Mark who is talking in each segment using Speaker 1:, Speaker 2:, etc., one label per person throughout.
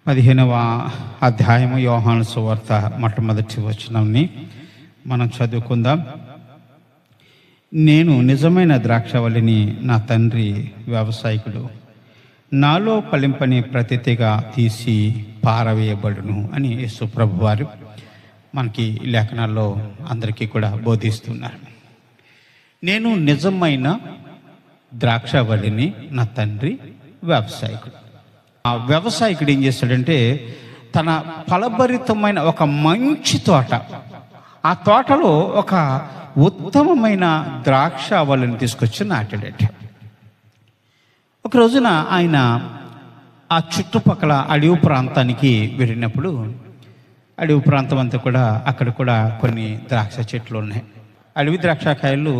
Speaker 1: 15వ అధ్యాయము యోహాను సువార్త మొట్టమొదటి వచనాన్ని మనం చదువుకుందాం. నేను నిజమైన ద్రాక్షవల్లిని, నా తండ్రి వ్యవసాయకుడు. నాలో ఫలింపని ప్రతి తీగ తీసి పారవేయబడును అని యేసు ప్రభువారు మనకి లేఖనాల్లో అందరికీ కూడా బోధిస్తున్నారు. నేను నిజమైన ద్రాక్షవల్లిని, నా తండ్రి వ్యవసాయకుడు. ఆ వ్యవసాయకుడు ఏం చేస్తాడంటే, తన ఫలభరితమైన ఒక మంచి తోట, ఆ తోటలో ఒక ఉత్తమమైన ద్రాక్షవల్లిని తీసుకొచ్చి నాటాడట. ఒక రోజున ఆయన ఆ చుట్టుపక్కల అడవి ప్రాంతానికి వెళ్ళినప్పుడు, అడవి ప్రాంతం అంతా కూడా అక్కడ కూడా కొన్ని ద్రాక్ష చెట్లు ఉన్నాయి. అడవి ద్రాక్షకాయలు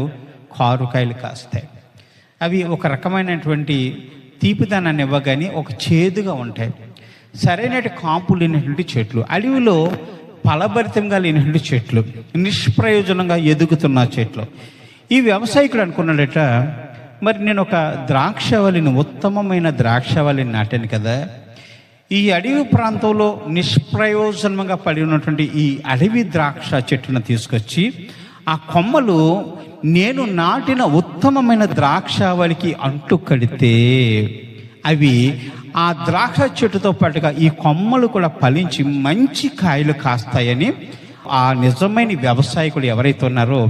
Speaker 1: కారుకాయలు కాస్తాయి. అవి ఒక రకమైనటువంటి తీపిదనాన్ని ఇవ్వగానే ఒక చేదుగా ఉంటాయి. సరైన కాంపు లేనటువంటి చెట్లు, అడవిలో ఫలభరితంగా లేనటువంటి చెట్లు, నిష్ప్రయోజనంగా ఎదుగుతున్న చెట్లు. ఈ వ్యవసాయకుడు అనుకున్నాడట, మరి నేను ఒక ద్రాక్షవల్లిని, ఉత్తమమైన ద్రాక్షవల్లిని నాటాను కదా, ఈ అడవి ప్రాంతంలో నిష్ప్రయోజనంగా పడి ఉన్నటువంటి ఈ అడవి ద్రాక్ష చెట్టును తీసుకొచ్చి ఆ కొమ్మలు నేను నాటిన ఉత్తమమైన ద్రాక్షవల్లికి అంటు కడితే అవి ఆ ద్రాక్ష చెట్టుతో పాటుగా ఈ కొమ్మలు కూడా ఫలించి మంచి కాయలు కాస్తాయని ఆ నిజమైన వ్యవసాయకుడు ఎవరైతే ఉన్నారో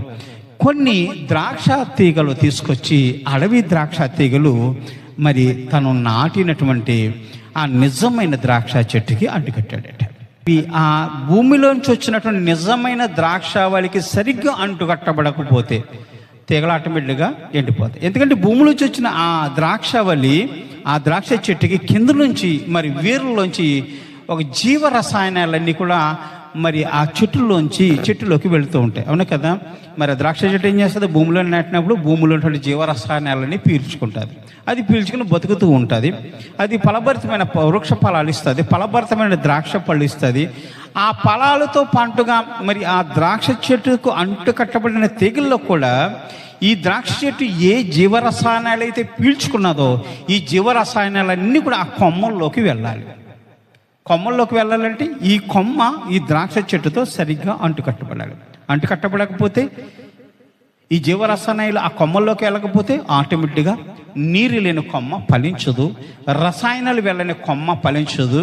Speaker 1: కొన్ని ద్రాక్ష తీగలు తీసుకొచ్చి, అడవి ద్రాక్ష తీగలు మరి తను నాటినటువంటి ఆ నిజమైన ద్రాక్ష చెట్టుకి అంటుకట్టాడట. ఆ భూమిలోంచి వచ్చినటువంటి నిజమైన ద్రాక్షవల్లికి సరిగ్గా అంటుకట్టబడకపోతే తీగలు ఆటోమేటిక్గా ఎండిపోతాయి. ఎందుకంటే భూమిలోంచి వచ్చిన ఆ ద్రాక్షవల్లి, ఆ ద్రాక్ష చెట్టుకి కింద నుంచి మరి వేరులోంచి ఒక జీవరసాయనాలన్నీ కూడా మరి ఆ చెట్టులోకి వెళుతూ ఉంటాయి. అవునా కదా? మరి ఆ ద్రాక్ష చెట్టు ఏం చేస్తుంది? భూమిలో నాటినప్పుడు భూమిలో ఉన్నటువంటి జీవరసాయనాలన్నీ పీల్చుకుంటుంది. అది పీల్చుకుని బతుకుతూ ఉంటుంది. అది ఫలభరితమైన వృక్ష ఫలాలు ఇస్తుంది, ఫలభరితమైన ద్రాక్ష పళ్ళు ఇస్తుంది. ఆ ఫలాలతో పాటుగా మరి ఆ ద్రాక్ష చెట్టుకు అంటు కట్టబడిన తీగల్లో కూడా ఈ ద్రాక్ష చెట్టు ఏ జీవరసాయనాలు అయితే పీల్చుకున్నదో ఈ జీవరసాయనాలన్నీ కూడా ఆ కొమ్మల్లోకి వెళ్ళాలి. కొమ్మల్లోకి వెళ్ళాలంటే ఈ కొమ్మ ఈ ద్రాక్ష చెట్టుతో సరిగ్గా అంటుకట్టబడాలి. అంటుకట్టబడకపోతే ఈ జీవరసాయనాలు ఆ కొమ్మల్లోకి వెళ్ళకపోతే ఆటోమేటిక్గా నీరు లేని కొమ్మ ఫలించదు, రసాయనాలు వెళ్ళని కొమ్మ ఫలించదు.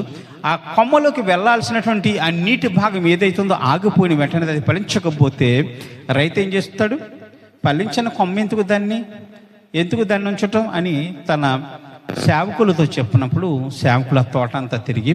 Speaker 1: ఆ కొమ్మలోకి వెళ్ళాల్సినటువంటి ఆ నీటి భాగం ఏదైతుందో ఆగిపోయిన వెంటనే అది ఫలించకపోతే రైతు ఏం చేస్తాడు? ఫలించిన కొమ్మ ఎందుకు దాన్ని ఉంచటం అని తన సేవకులతో చెప్పినప్పుడు సేవకుల తోట అంతా తిరిగి